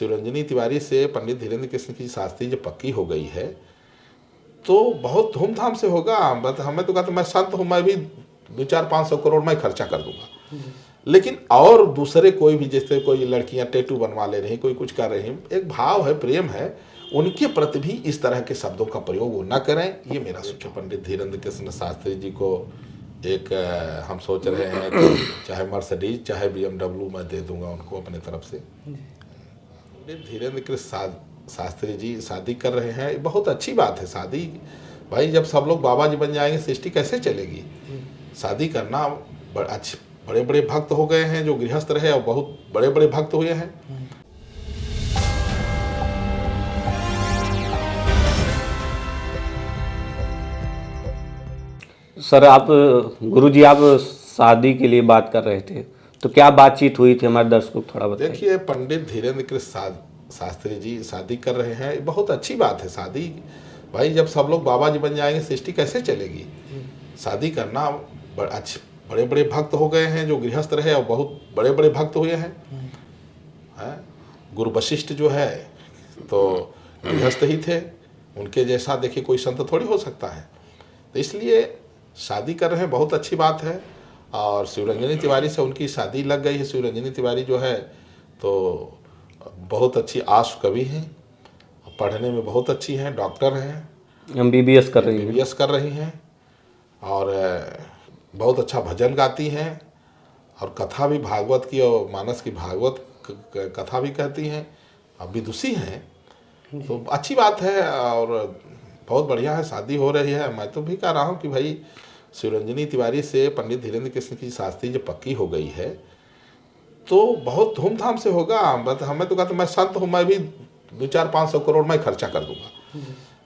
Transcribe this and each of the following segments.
शिवरंजनी तिवारी से पंडित धीरेन्द्र कृष्ण की शास्त्री जब पक्की हो गई है तो बहुत धूमधाम से होगा। हमें तो कहा तो मैं संत हूँ, मैं भी 200-500 करोड़ मैं खर्चा कर दूंगा। लेकिन और दूसरे कोई भी, जैसे कोई लड़कियां टैटू बनवा ले रही, कोई कुछ कर रही, एक भाव है, प्रेम है, उनके प्रति भी इस तरह के शब्दों का प्रयोग वो न करें, ये मेरा सुझाव। पंडित धीरेन्द्र कृष्ण शास्त्री जी को एक हम सोच रहे हैं कि चाहे मर्सिडीज चाहे BMW मैं दे दूंगा उनको अपने तरफ से। पंडित धीरेन्द्र कृष्ण शास्त्री जी शादी कर रहे हैं, बहुत अच्छी बात है। शादी भाई, जब सब लोग बाबा जी बन जाएंगे सृष्टि कैसे चलेगी। शादी करना बड़े बड़े भक्त हो गए हैं जो गृहस्थ रहे और बहुत बड़े बड़े भक्त हुए हैं। सर, आप गुरुजी आप शादी के लिए बात कर रहे थे, तो क्या बातचीत हुई थी, हमारे दर्शकों को थोड़ा बताइए। देखिए, पंडित धीरेन्द्र कृष्ण शास्त्री जी शादी कर रहे हैं, बहुत अच्छी बात है। शादी भाई, जब सब लोग बाबा जी बन जाएंगे सृष्टि कैसे चलेगी। शादी करना बड़े बड़े भक्त हो गए हैं जो गृहस्थ रहे और बहुत बड़े बड़े भक्त हुए हैं। गुरु वशिष्ठ जो है तो गृहस्थ ही थे, उनके जैसा देखिए कोई संत थोड़ी हो सकता है। तो इसलिए शादी कर रहे हैं, बहुत अच्छी बात है। और शिवरंजनी तिवारी से उनकी शादी लग गई है। शिवरंजनी तिवारी जो है तो बहुत अच्छी आशु कवि हैं, पढ़ने में बहुत अच्छी हैं, डॉक्टर हैं, MBBS कर रही हैं। MBBS कर रही हैं और बहुत अच्छा भजन गाती हैं और कथा भी भागवत की और मानस की भागवत कथा भी कहती हैं, अब विदुषी हैं। तो अच्छी बात है और बहुत बढ़िया है, शादी हो रही है। मैं तो भी कह रहा हूँ कि भाई, शिवरंजनी तिवारी से पंडित धीरेन्द्र कृष्ण की शास्त्री जब पक्की हो गई है तो बहुत धूमधाम से होगा। हमें तो कहा तो मैं संत हूँ, मैं भी 200-500 करोड़ मैं खर्चा कर दूंगा।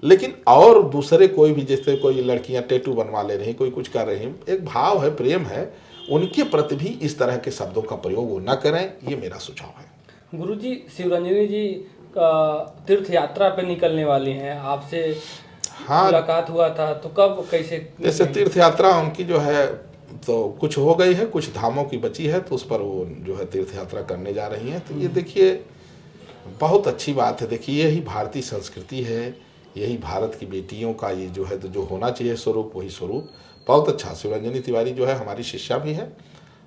लेकिन और दूसरे कोई भी, जैसे कोई लड़कियां टैटू बनवा ले रही, कोई कुछ कर रही, एक भाव है, प्रेम है, उनके प्रति भी इस तरह के शब्दों का प्रयोग वो न करें, ये मेरा सुझाव है। गुरुजी, शिवरंजनी जी का तीर्थ यात्रा पे निकलने वाली हैं, आपसे मुलाकात हुआ था, तो कब कैसे? जैसे तीर्थ यात्रा उनकी जो है तो कुछ हो गई है, कुछ धामों की बची है, तो उस पर वो जो है तीर्थ यात्रा करने जा रही हैं। तो ये देखिए बहुत अच्छी बात है। देखिए, यही भारतीय संस्कृति है, यही भारत की बेटियों का ये जो है तो जो होना चाहिए स्वरूप, वही स्वरूप। बहुत अच्छा। शिवरंजनी तिवारी जो है हमारी शिष्या भी है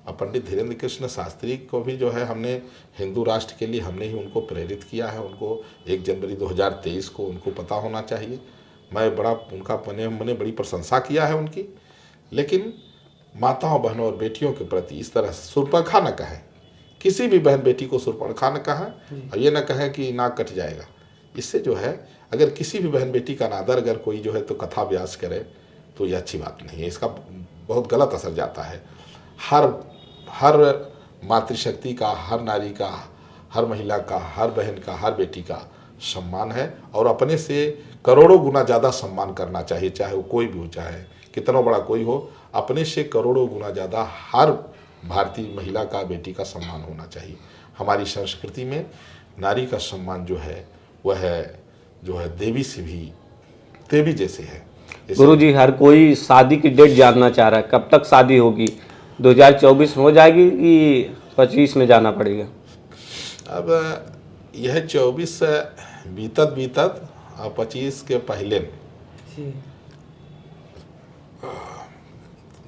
और पंडित धीरेन्द्र कृष्ण शास्त्री को भी जो है हमने हिंदू राष्ट्र के लिए हमने ही उनको प्रेरित किया है। उनको 1 जनवरी 2023 को उनको पता होना चाहिए। मैं बड़ा उनका मैंने बड़ी प्रशंसा किया है उनकी। लेकिन माताओं, बहनों और बेटियों के प्रति इस तरह सुर्पणखा न कहें, किसी भी बहन बेटी को सुर्पणखा न कहें और ये न कहें कि नाक कट जाएगा। इससे जो है, अगर किसी भी बहन बेटी का अनादर अगर कोई जो है तो कथा व्यास करे तो ये अच्छी बात नहीं है, इसका बहुत गलत असर जाता है। हर मातृशक्ति का, हर नारी का, हर महिला का, हर बहन का, हर बेटी का सम्मान है और अपने से करोड़ों गुना ज़्यादा सम्मान करना चाहिए, चाहे वो कोई भी हो, चाहे कितना बड़ा कोई हो, अपने से करोड़ों गुना ज़्यादा हर भारतीय महिला का, बेटी का सम्मान होना चाहिए। हमारी संस्कृति में नारी का सम्मान जो है वह जो है देवी से भी देवी जैसे है। गुरुजी, हर कोई शादी की डेट जानना चाह रहा है, कब तक शादी होगी? 2024 में हो जाएगी कि 25 में जाना पड़ेगा? अब यह 24 बीतत और 25 के पहले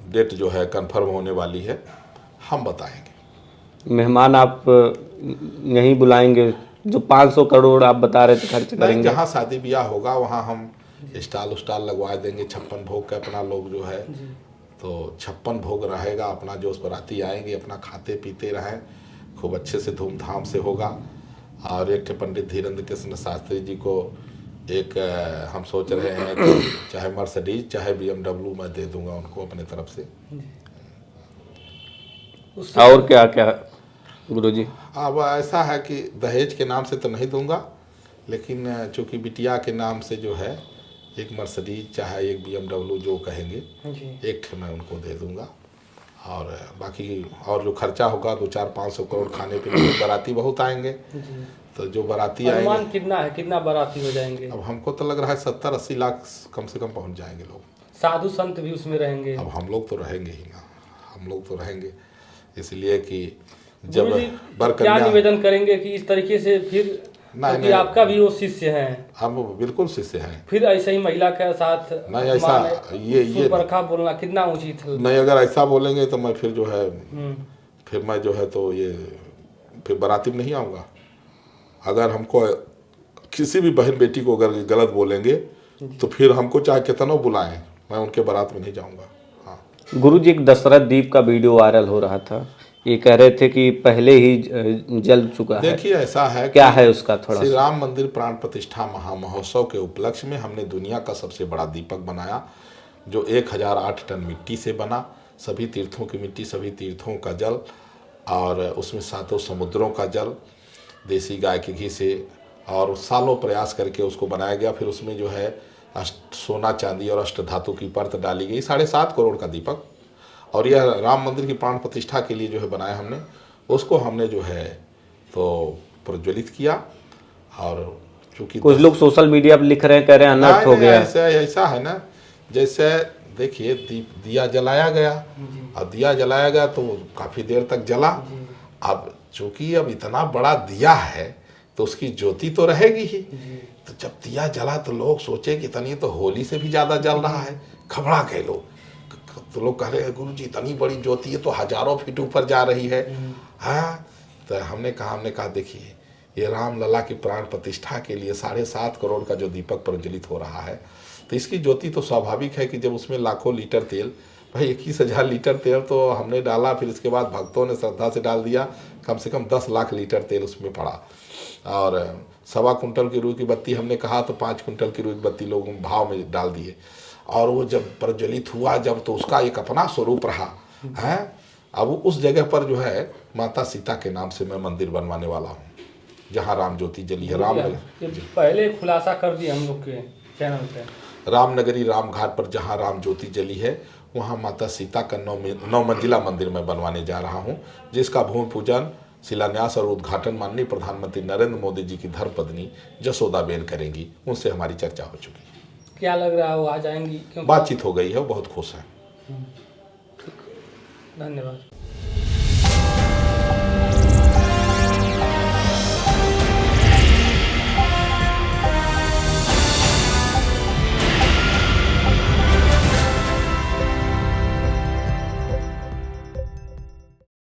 डेट जो है कंफर्म होने वाली है, हम बताएंगे। मेहमान आप यहीं बुलाएंगे, जो 500 करोड़ आप बता रहे थे खर्च करेंगे? जहाँ शादी ब्याह होगा वहाँ हम स्टाल लगवा देंगे। 56 भोग का अपना लोग जो है तो 56 भोग रहेगा अपना, जो उस बराती आएंगे अपना खाते पीते रहें, खूब अच्छे से धूमधाम से होगा। और एक पंडित धीरेन्द्र कृष्ण शास्त्री जी को एक हम सोच रहे हैं कि चाहे मर्सिडीज चाहे BMW मैं दे दूंगा उनको अपने तरफ से। और क्या क्या गुरुजी? अब ऐसा है कि दहेज के नाम से तो नहीं दूंगा, लेकिन चूंकि बिटिया के नाम से जो है एक मर्सिडीज चाहे एक BMW जो कहेंगे एक मैं उनको दे दूंगा। और बाकी और जो खर्चा होगा 200-500 करोड़ खाने पीने, बाराती बहुत आएंगे। तो जो बाराती आएंगे, कितना है, कितना बाराती हो जाएंगे? अब हमको तो लग रहा है 70-80 लाख कम से कम पहुंच जाएंगे लोग। साधु संत भी उसमें रहेंगे? अब हम लोग तो रहेंगे ही ना, हम लोग तो रहेंगे, इसलिए कि जब क्या निवेदन करेंगे कि इस तरीके से फिर नहीं, क्योंकि नहीं। आपका भी वो शिष्य है, हम बिल्कुल शिष्य हैं। फिर ऐसे ही महिला के साथ नहीं, ऐसा ये सुपरखा बोलना कितना उचित है। नहीं, अगर ऐसा बोलेंगे तो मैं फिर जो है हम्म, फिर मैं जो है तो ये फिर बाराती में नहीं आऊँगा। अगर हमको किसी भी बहन बेटी को अगर गलत बोलेंगे तो फिर हमको चाहे कितना बुलाएं, मैं उनके बारात में नहीं जाऊँगा। हाँ, गुरुजी, एक दशरथ द्वीप का वीडियो वायरल हो रहा था, ये कह रहे थे कि पहले ही जल चुका है। देखिए ऐसा है क्या कि है उसका थोड़ा श्री सा? राम मंदिर प्राण प्रतिष्ठा महामहोत्सव के उपलक्ष्य में हमने दुनिया का सबसे बड़ा दीपक बनाया, जो 1008 टन मिट्टी से बना। सभी तीर्थों की मिट्टी, सभी तीर्थों का जल, और उसमें 7 समुद्रों का जल देसी गाय के घी से, और सालों प्रयास करके उसको बनाया गया। फिर उसमें जो है सोना चांदी और अष्ट धातु की परत डाली गई। 7.5 करोड़ का दीपक, और यह राम मंदिर की प्राण प्रतिष्ठा के लिए जो है बनाया हमने। उसको हमने जो है तो प्रज्वलित किया। और चूँकि कुछ लोग सोशल मीडिया पर लिख रहे हैं, कह रहे हैं अनर्थ हो गया। ऐसा है ना, जैसे देखिए दिया जलाया गया, और दिया जलाया गया तो काफ़ी देर तक जला। अब चूँकि अब इतना बड़ा दिया है तो उसकी ज्योति तो रहेगी ही। तो जब दिया जला तो लोग सोचे कि इतनी तो होली से भी ज़्यादा जल रहा है, घबरा गए लोग। तो लोग कह रहे हैं गुरु जी इतनी बड़ी ज्योति है तो हजारों फीट ऊपर जा रही है। हाँ, तो हमने कहा देखिए ये राम लला की प्राण प्रतिष्ठा के लिए 7.5 करोड़ का जो दीपक प्रज्वलित हो रहा है, तो इसकी ज्योति तो स्वाभाविक है कि जब उसमें लाखों लीटर तेल, भाई 21,000 लीटर तेल तो हमने डाला, फिर इसके बाद भक्तों ने श्रद्धा से डाल दिया, कम से कम 10 लाख लीटर तेल उसमें पड़ा। और 1.25 कुंटल की रुई की बत्ती हमने कहा तो 5 कुंटल की रुई की बत्ती लोगों भाव में डाल दिए। और वो जब प्रज्वलित हुआ जब, तो उसका एक अपना स्वरूप रहा है। अब उस जगह पर जो है माता सीता के नाम से मैं मंदिर बनवाने वाला हूँ, जहाँ राम ज्योति जली है। ये पहले खुलासा कर दिया हम लोग के चैनल पे। रामनगरी राम घाट पर जहाँ राम ज्योति जली है, वहाँ माता सीता का 9 मंजिला मंदिर मैं बनवाने जा रहा हूँ, जिसका भूमि पूजन, शिलान्यास और उद्घाटन माननीय प्रधानमंत्री नरेंद्र मोदी जी की धर्मपत्नी जसोदाबेन करेंगी। उनसे हमारी चर्चा हो चुकी है। क्या लग रहा है वो आ जाएंगी? बातचीत हो गई है, वो बहुत खुश हैं। धन्यवाद।